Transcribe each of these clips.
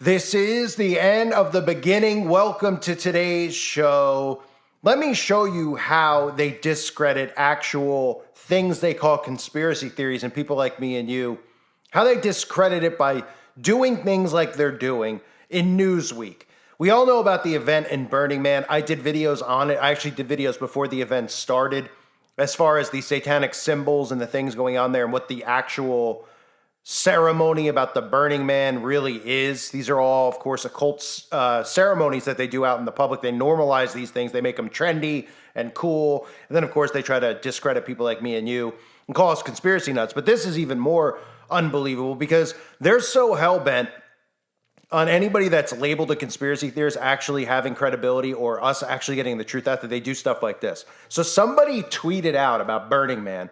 This is the end of the beginning. Welcome to today's show. Let me show you how they discredit actual things they call conspiracy theories and people like me and you, how they discredit it by doing things like they're doing in Newsweek. We all know about the event in Burning Man. I did videos on it. I actually did videos before the event started as far as the satanic symbols and the things going on there and what the actual ceremony about the Burning Man really is. These are all, of course, occult ceremonies that they do out in the public. They normalize these things. They make them trendy and cool. And then, of course, they try to discredit people like me and you and call us conspiracy nuts. But this is even more unbelievable because they're so hell-bent on anybody that's labeled a conspiracy theorist actually having credibility or us actually getting the truth out that they do stuff like this. So somebody tweeted out about Burning Man.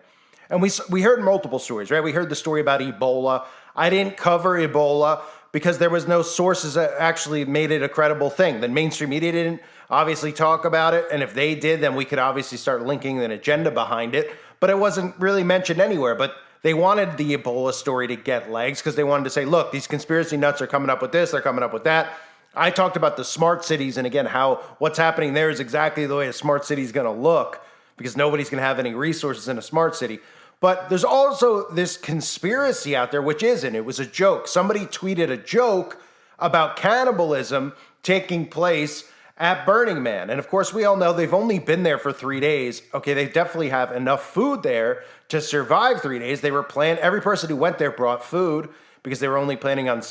And we heard multiple stories, right? We heard the story about Ebola. I didn't cover Ebola because there was no sources that actually made it a credible thing. The mainstream media didn't obviously talk about it. And if they did, then we could obviously start linking an agenda behind it. But it wasn't really mentioned anywhere. But they wanted the Ebola story to get legs because they wanted to say, look, these conspiracy nuts are coming up with this. They're coming up with that. I talked about the smart cities. And again, how what's happening there is exactly the way a smart city is going to look because nobody's going to have any resources in a smart city. But there's also this conspiracy out there, which isn't. It was a joke. Somebody tweeted a joke about cannibalism taking place at Burning Man. And of course, we all know they've only been there for 3 days. Okay, they definitely have enough food there to survive 3 days. They were every person who went there brought food because they were only planning on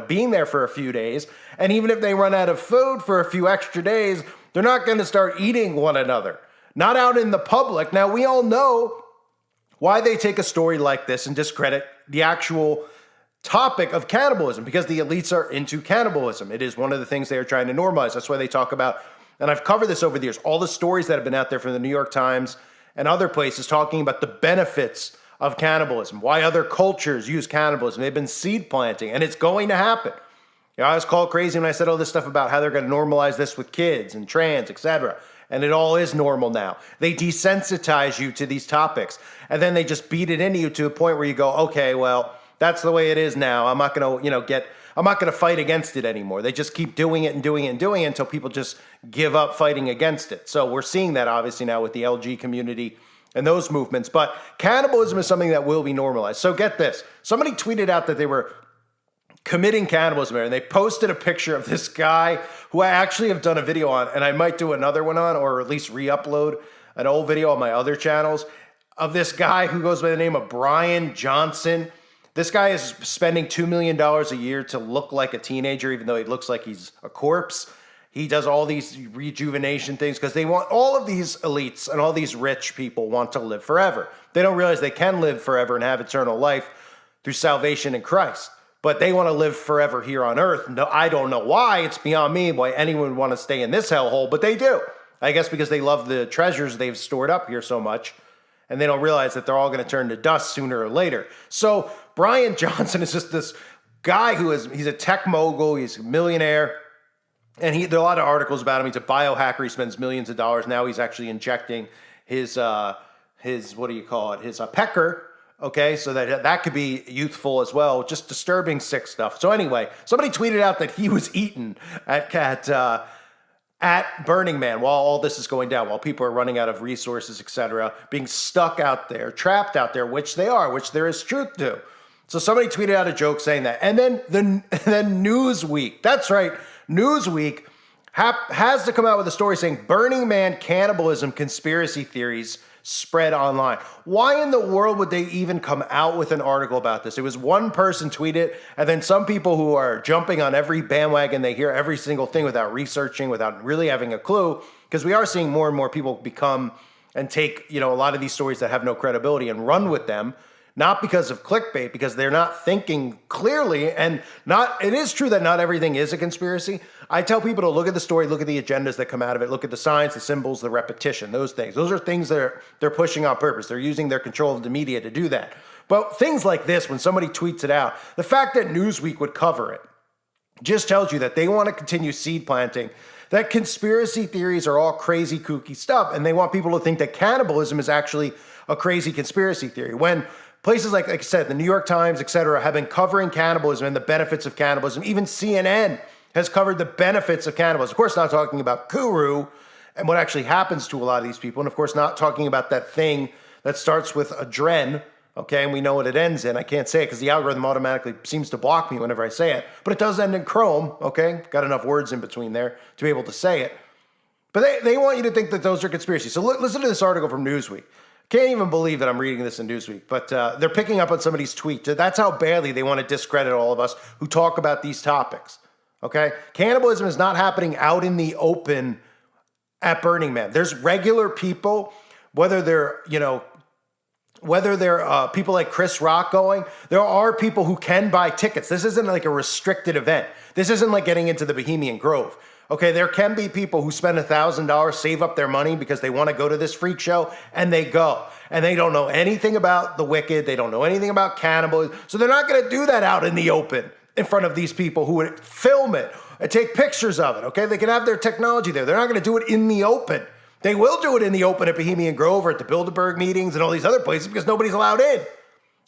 being there for a few days. And even if they run out of food for a few extra days, they're not going to start eating one another. Not out in the public. Now, we all know why they take a story like this and discredit the actual topic of cannibalism, because the elites are into cannibalism. It is one of the things they are trying to normalize. That's why they talk about, and I've covered this over the years, all the stories that have been out there from the New York Times and other places talking about the benefits of cannibalism, why other cultures use cannibalism. They've been seed planting, and it's going to happen. You know, I was called crazy when I said all this stuff about how they're going to normalize this with kids and trans, etc. And it all is normal now. They desensitize you to these topics. And then they just beat it into you to a point where you go, okay, well, that's the way it is now. I'm not going to, I'm not going to fight against it anymore. They just keep doing it and doing it and doing it until people just give up fighting against it. So we're seeing that obviously now with the LG community and those movements. But cannibalism is something that will be normalized. So get this. Somebody tweeted out that they were committing cannibalism, and they posted a picture of this guy who I actually have done a video on, and I might do another one on, or at least re-upload an old video on my other channels, of this guy who goes by the name of Brian Johnson. This guy is spending $2 million a year to look like a teenager, even though he looks like he's a corpse. He does all these rejuvenation things because they want, all of these elites and all these rich people want to live forever. They don't realize they can live forever and have eternal life through salvation in Christ. But they want to live forever here on earth. No, I don't know why. It's beyond me why anyone would want to stay in this hellhole, but they do. I guess because they love the treasures they've stored up here so much, and they don't realize that they're all going to turn to dust sooner or later. So Brian Johnson is just this guy he's a tech mogul, he's a millionaire, and there are a lot of articles about him. He's a biohacker. He spends millions of dollars. Now he's actually injecting his pecker. Okay, so that could be youthful as well, just disturbing sick stuff. So anyway, somebody tweeted out that he was eaten at Burning Man while all this is going down, while people are running out of resources, etc., being stuck out there, trapped out there, which they are, which there is truth to. So somebody tweeted out a joke saying that. And then Newsweek, that's right, Newsweek has to come out with a story saying Burning Man cannibalism conspiracy theories spread online. Why in the world would they even come out with an article about this? It was one person tweet it, and then some people who are jumping on every bandwagon, they hear every single thing without researching, without really having a clue, because we are seeing more and more people become and take, a lot of these stories that have no credibility and run with them, not because of clickbait, because they're not thinking clearly. And it is true that not everything is a conspiracy. I tell people to look at the story, look at the agendas that come out of it, look at the signs, the symbols, the repetition, those things. Those are things that they're pushing on purpose. They're using their control of the media to do that. But things like this, when somebody tweets it out, the fact that Newsweek would cover it just tells you that they want to continue seed planting, that conspiracy theories are all crazy, kooky stuff, and they want people to think that cannibalism is actually a crazy conspiracy theory. When Places like I said, the New York Times, etc., have been covering cannibalism and the benefits of cannibalism. Even CNN has covered the benefits of cannibalism. Of course, not talking about Kuru and what actually happens to a lot of these people. And of course, not talking about that thing that starts with adren, okay, and we know what it ends in. I can't say it because the algorithm automatically seems to block me whenever I say it. But it does end in Chrome, okay? Got enough words in between there to be able to say it. But they want you to think that those are conspiracies. So listen to this article from Newsweek. Can't even believe that I'm reading this in Newsweek, but they're picking up on somebody's tweet. That's how badly they want to discredit all of us who talk about these topics, okay? Cannibalism is not happening out in the open at Burning Man. There's regular people, whether they're people like Chris Rock going, there are people who can buy tickets. This isn't like a restricted event. This isn't like getting into the Bohemian Grove. Okay, there can be people who spend $1,000, save up their money because they want to go to this freak show, and they go. And they don't know anything about the wicked. They don't know anything about cannibalism. So they're not going to do that out in the open in front of these people who would film it and take pictures of it, okay? They can have their technology there. They're not going to do it in the open. They will do it in the open at Bohemian Grove or at the Bilderberg meetings and all these other places because nobody's allowed in.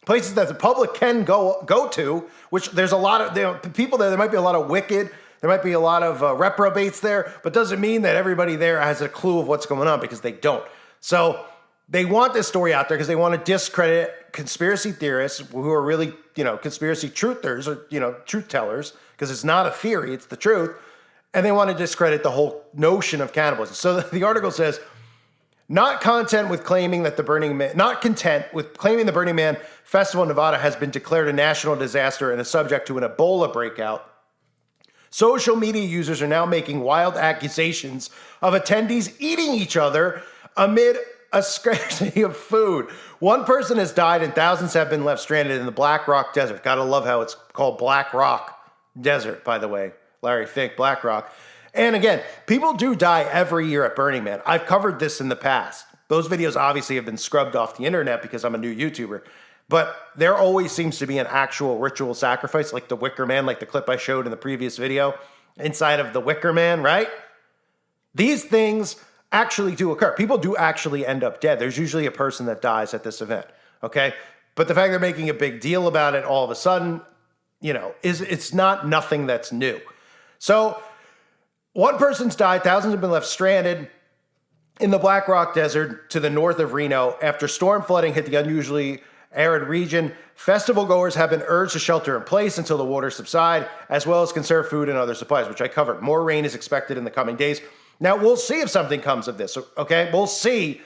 Places that the public can go to, which there's a lot of people there. There might be a lot of wicked. There might be a lot of reprobates there, but doesn't mean that everybody there has a clue of what's going on because they don't. So they want this story out there because they want to discredit conspiracy theorists who are really, conspiracy truthers or, truth tellers, because it's not a theory, it's the truth. And they want to discredit the whole notion of cannibalism. So the article says, not content with claiming that the Burning Man Festival in Nevada has been declared a national disaster and is subject to an Ebola breakout, social media users are now making wild accusations of attendees eating each other amid a scarcity of food. One person has died and thousands have been left stranded in the Black Rock Desert. Gotta love how it's called Black Rock Desert, by the way. Larry Fink, Black Rock. And again, people do die every year at Burning Man. I've covered this in the past. Those videos obviously have been scrubbed off the internet because I'm a new YouTuber. But there always seems to be an actual ritual sacrifice, like the Wicker Man, like the clip I showed in the previous video, inside of the Wicker Man, right? These things actually do occur. People do actually end up dead. There's usually a person that dies at this event, okay? But the fact they're making a big deal about it all of a sudden, it's not nothing that's new. So one person's died, thousands have been left stranded in the Black Rock Desert to the north of Reno after storm flooding hit the unusually arid region. Festival goers have been urged to shelter in place until the waters subside, as well as conserve food and other supplies, which I covered. More rain is expected in the coming days. Now, we'll see if something comes of this, okay? We'll see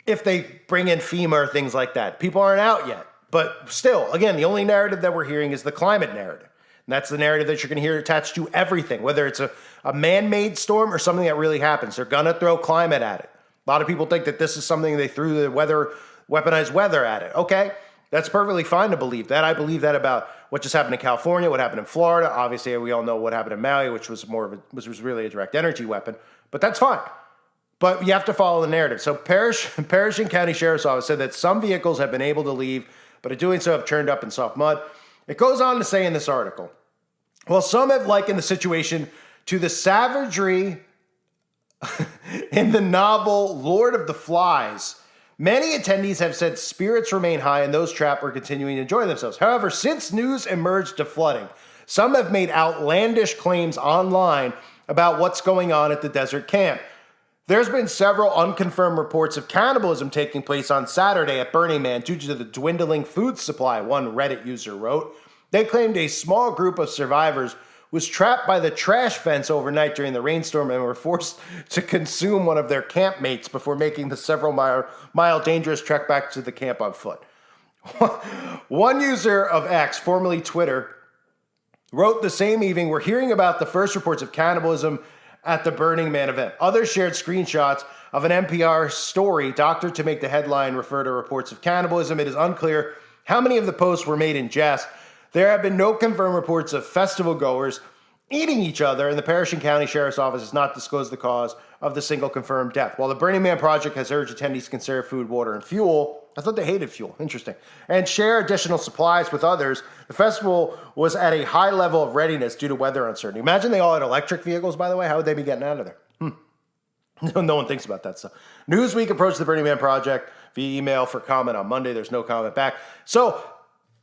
if they bring in FEMA or things like that. People aren't out yet. But still, again, the only narrative that we're hearing is the climate narrative. And that's the narrative that you're going to hear attached to everything, whether it's a man-made storm or something that really happens. They're going to throw climate at it. A lot of people think that this is something they threw the weaponized weather at it. Okay, that's perfectly fine to believe that. I believe that about what just happened in California, what happened in Florida. Obviously, we all know what happened in Maui, which was was really a direct energy weapon. But that's fine. But you have to follow the narrative. So Parish and County Sheriff's Office said that some vehicles have been able to leave, but in doing so have turned up in soft mud. It goes on to say in this article, well, some have likened the situation to the savagery in the novel Lord of the Flies. Many attendees have said spirits remain high and those trapped are continuing to enjoy themselves. However, since news emerged of flooding, some have made outlandish claims online about what's going on at the desert camp. There's been several unconfirmed reports of cannibalism taking place on Saturday at Burning Man due to the dwindling food supply, one Reddit user wrote. They claimed a small group of survivors was trapped by the trash fence overnight during the rainstorm and were forced to consume one of their campmates before making the several mile dangerous trek back to the camp on foot. One user of X, formerly Twitter, wrote the same evening, "We're hearing about the first reports of cannibalism at the Burning Man event." Others shared screenshots of an NPR story doctored to make the headline refer to reports of cannibalism. It is unclear how many of the posts were made in jest. There have been no confirmed reports of festival goers eating each other, and the Parish and County Sheriff's Office has not disclosed the cause of the single confirmed death. While the Burning Man Project has urged attendees to conserve food, water, and fuel, I thought they hated fuel, interesting, and share additional supplies with others, the festival was at a high level of readiness due to weather uncertainty. Imagine they all had electric vehicles, by the way. How would they be getting out of there? No one thinks about that stuff. Newsweek approached the Burning Man Project via email for comment on Monday. There's no comment back. So,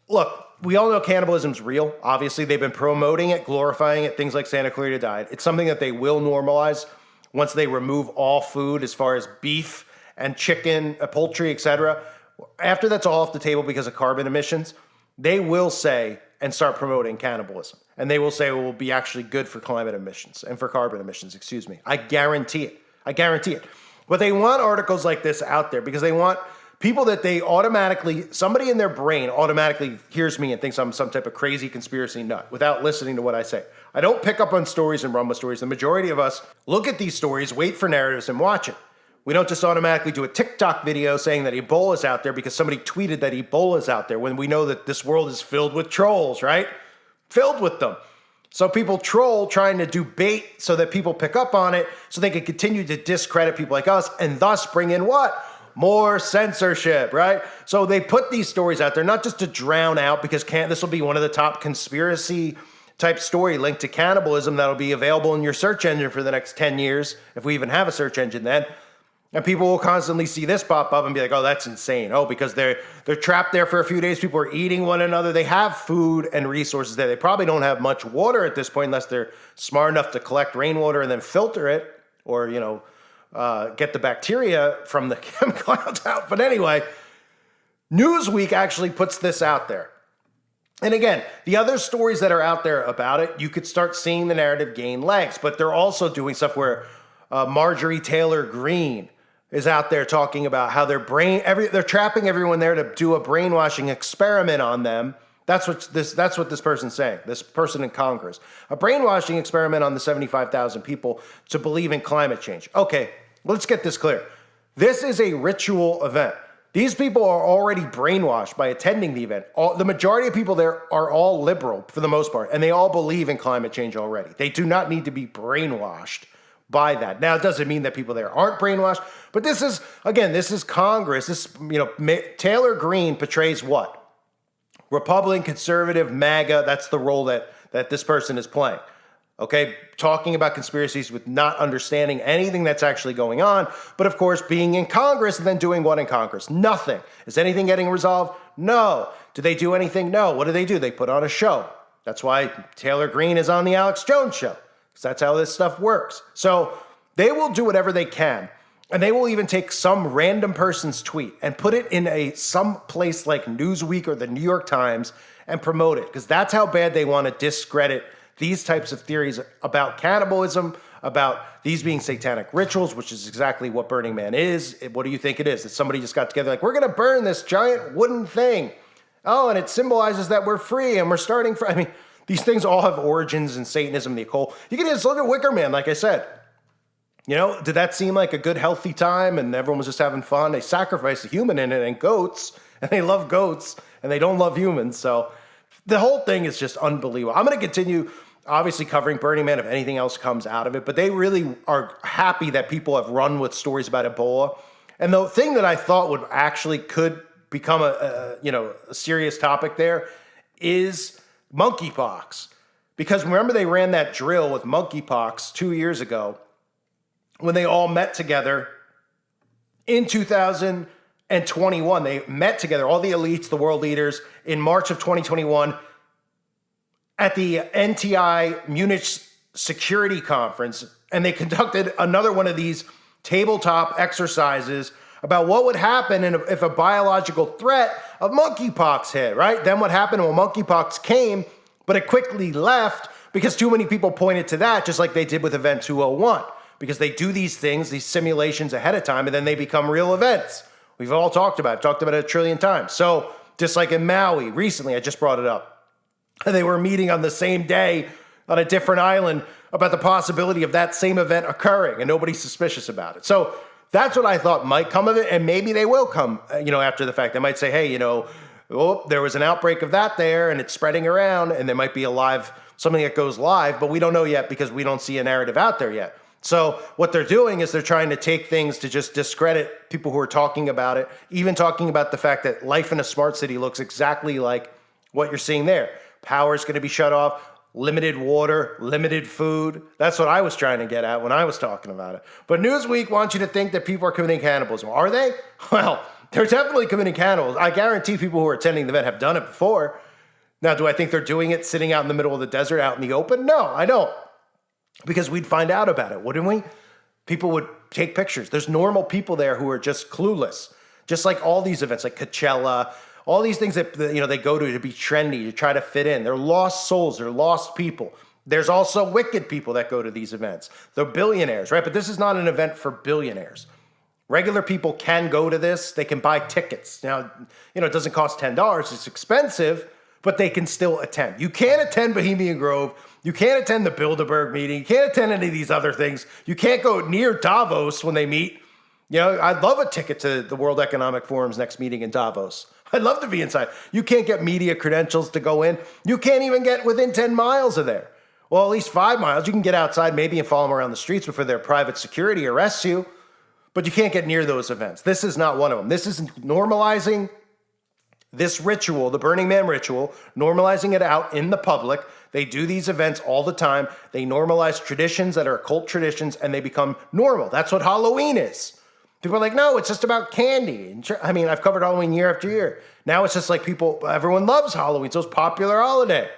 look, we all know cannibalism's real. Obviously, they've been promoting it, glorifying it, things like Santa Clarita Diet. It's something that they will normalize once they remove all food as far as beef and chicken, poultry, etc. After that's all off the table because of carbon emissions, they will say and start promoting cannibalism. And they will say it will be actually good for climate emissions and for carbon emissions, excuse me. I guarantee it. I guarantee it. But they want articles like this out there because they want people that they automatically, somebody in their brain automatically hears me and thinks I'm some type of crazy conspiracy nut without listening to what I say. I don't pick up on stories and run with stories. The majority of us look at these stories, wait for narratives, and watch it. We don't just automatically do a TikTok video saying that Ebola is out there because somebody tweeted that Ebola is out there when we know that this world is filled with trolls, right? Filled with them. So people troll trying to do bait so that people pick up on it so they can continue to discredit people like us and thus bring in what? More censorship, right? So they put these stories out there not just to drown out because this will be one of the top conspiracy type story linked to cannibalism that'll be available in your search engine for the next 10 years, if we even have a search engine then. And people will constantly see this pop up and be like, oh, that's insane. Oh, because they're trapped there for a few days. People are eating one another. They have food and resources there. They probably don't have much water at this point unless they're smart enough to collect rainwater and then filter it or, get the bacteria from the clouds out. But anyway, Newsweek actually puts this out there. And again, the other stories that are out there about it, you could start seeing the narrative gain legs. But they're also doing stuff where Marjorie Taylor Greene is out there talking about how they're trapping everyone there to do a brainwashing experiment on them. That's what this person's saying, this person in Congress. A brainwashing experiment on the 75,000 people to believe in climate change. Okay, let's get this clear. This is a ritual event. These people are already brainwashed by attending the event. The majority of people there are all liberal for the most part, and they all believe in climate change already. They do not need to be brainwashed by that. Now, it doesn't mean that people there aren't brainwashed, but this is Congress. Taylor Greene portrays what? Republican, conservative, MAGA. That's the role that this person is playing. Okay, talking about conspiracies with not understanding anything that's actually going on, but of course being in Congress and then doing what in Congress? Nothing. Is anything getting resolved? No. Do they do anything? No. What do? They put on a show. That's why Taylor Greene is on the Alex Jones show. Because that's how this stuff works. So they will do whatever they can. And they will even take some random person's tweet and put it in some place like Newsweek or the New York Times and promote it. Because that's how bad they want to discredit these types of theories about cannibalism, about these being satanic rituals, which is exactly what Burning Man is. What do you think it is? That somebody just got together like, we're going to burn this giant wooden thing. Oh, and it symbolizes that we're free and we're starting free. I mean, these things all have origins in Satanism, the occult. You can just look at Wicker Man, like I said. Did that seem like a good, healthy time and everyone was just having fun? They sacrificed a human in it and goats, and they love goats, and they don't love humans. So the whole thing is just unbelievable. I'm going to continue, obviously, covering Burning Man if anything else comes out of it, but they really are happy that people have run with stories about Ebola. And the thing that I thought could become a serious topic there is monkeypox. Because remember they ran that drill with monkeypox 2 years ago when they all met together in 2021. They met together, all the elites, the world leaders, in March of 2021 at the NTI Munich Security Conference. And they conducted another one of these tabletop exercises about what would happen if a biological threat of monkeypox hit, right? Then what happened when monkeypox came, but it quickly left because too many people pointed to that, just like they did with Event 201, because they do these things, these simulations ahead of time, and then they become real events. We've all talked about it a trillion times. So just like in Maui, recently, I just brought it up, they were meeting on the same day on a different island about the possibility of that same event occurring, and nobody's suspicious about it. So that's what I thought might come of it, and maybe they will come, after the fact. They might say, hey, there was an outbreak of that there, and it's spreading around, and there might be something that goes live, but we don't know yet because we don't see a narrative out there yet. So what they're doing is they're trying to take things to just discredit people who are talking about it, even talking about the fact that life in a smart city looks exactly like what you're seeing there. Power is going to be shut off. Limited water, limited food. That's what I was trying to get at when I was talking about it. But Newsweek wants you to think that people are committing cannibalism. Are they? Well, They're definitely committing cannibalism. I guarantee people who are attending the event have done it before. Now, do I think they're doing it sitting out in the middle of the desert, out in the open? No, I don't. Because we'd find out about it, wouldn't we? People would take pictures. There's normal people there who are just clueless. Just like all these events, like Coachella, all these things that they go to be trendy, to try to fit in. They're lost souls. They're lost people. There's also wicked people that go to these events. They're billionaires, right? But this is not an event for billionaires. Regular people can go to this. They can buy tickets. Now, it doesn't cost $10. It's expensive, but they can still attend. You can't attend Bohemian Grove. You can't attend the Bilderberg meeting. You can't attend any of these other things. You can't go near Davos when they meet. I'd love a ticket to the World Economic Forum's next meeting in Davos. I'd love to be inside. You can't get media credentials to go in. You can't even get within 10 miles of there. Well, at least 5 miles. You can get outside maybe and follow them around the streets before their private security arrests you. But you can't get near those events. This is not one of them. This is normalizing this ritual, the Burning Man ritual, normalizing it out in the public. They do these events all the time. They normalize traditions that are occult traditions, and they become normal. That's what Halloween is. People are like, no, it's just about candy. I've covered Halloween year after year. Now it's just like everyone loves Halloween. It's the most popular holiday,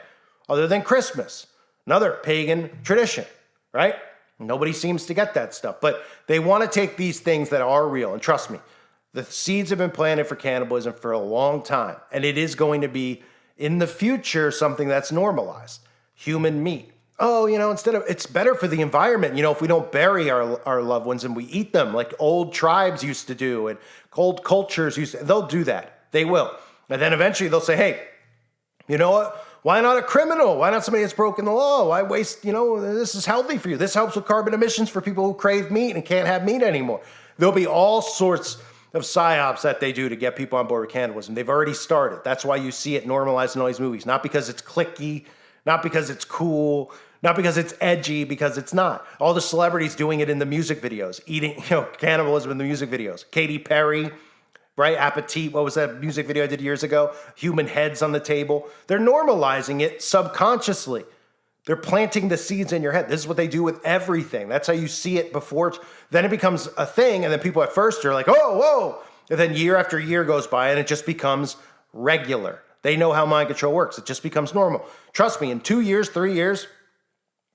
other than Christmas. Another pagan tradition, right? Nobody seems to get that stuff. But they want to take these things that are real. And trust me, the seeds have been planted for cannibalism for a long time. And it is going to be, in the future, something that's normalized. Human meat. Oh, it's better for the environment, if we don't bury our loved ones and we eat them like old tribes used to do and old cultures used to. They'll do that. They will. And then eventually they'll say, hey, you know what? Why not a criminal? Why not somebody that's broken the law? Why waste, this is healthy for you. This helps with carbon emissions for people who crave meat and can't have meat anymore. There'll be all sorts of psyops that they do to get people on board with cannibalism. They've already started. That's why you see it normalized in all these movies. Not because it's clicky, not because it's cool, not because it's edgy, because it's not. All the celebrities doing it in the music videos, eating, cannibalism in the music videos. Katy Perry, right? Appetit, what was that music video I did years ago? Human heads on the table. They're normalizing it subconsciously. They're planting the seeds in your head. This is what they do with everything. That's how you see it before. Then it becomes a thing, and then people at first are like, oh, whoa. And then year after year goes by, and it just becomes regular. They know how mind control works. It just becomes normal. Trust me, in 2 years, 3 years,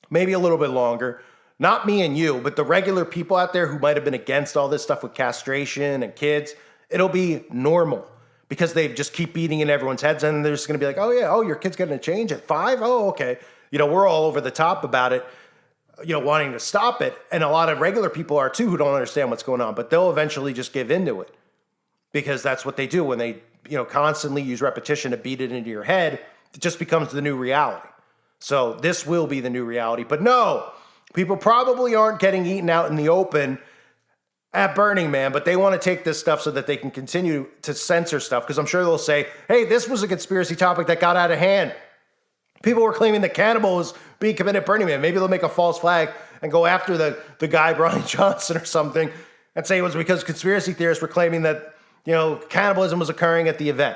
maybe a little bit longer, not me and you, but the regular people out there who might have been against all this stuff with castration and kids, it'll be normal because they just keep beating in everyone's heads, and they're just going to be like, oh, yeah, your kid's getting a change at 5? Oh, okay. We're all over the top about it, wanting to stop it. And a lot of regular people are too who don't understand what's going on, but they'll eventually just give into it because that's what they do when they, constantly use repetition to beat it into your head. It just becomes the new reality. So this will be the new reality. But no, people probably aren't getting eaten out in the open at Burning Man, but they want to take this stuff so that they can continue to censor stuff because I'm sure they'll say, hey, this was a conspiracy topic that got out of hand. People were claiming that cannibal was being committed at Burning Man. Maybe they'll make a false flag and go after the guy, Brian Johnson or something, and say it was because conspiracy theorists were claiming that, cannibalism was occurring at the event.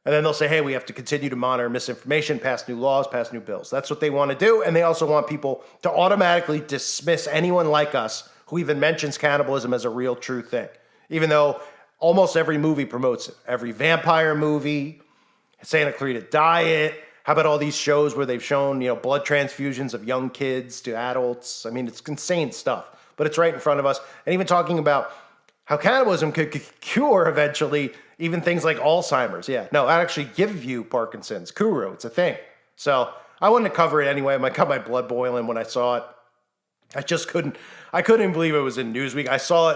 And then they'll say, hey, we have to continue to monitor misinformation, pass new laws, pass new bills. That's what they want to do. And they also want people to automatically dismiss anyone like us who even mentions cannibalism as a real true thing, even though almost every movie promotes it. Every vampire movie, Santa Clarita Diet. How about all these shows where they've shown, blood transfusions of young kids to adults? It's insane stuff, but it's right in front of us. And even talking about how cannibalism could cure eventually even things like Alzheimer's. Yeah, no, I actually give you Parkinson's. Kuru, it's a thing. So I wanted to cover it anyway. I got my blood boiling when I saw it. I couldn't believe it was in Newsweek. I saw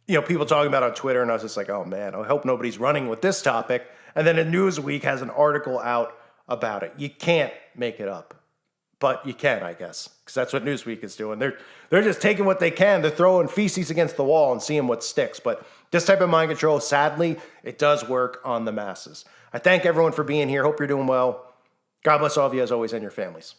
it, people talking about it on Twitter, and I was just like, oh man, I hope nobody's running with this topic. And then Newsweek has an article out about it. You can't make it up, but you can, I guess, because that's what Newsweek is doing. They're just taking what they can. They're throwing feces against the wall and seeing what sticks. But this type of mind control, sadly, it does work on the masses. I thank everyone for being here. Hope you're doing well. God bless all of you as always and your families.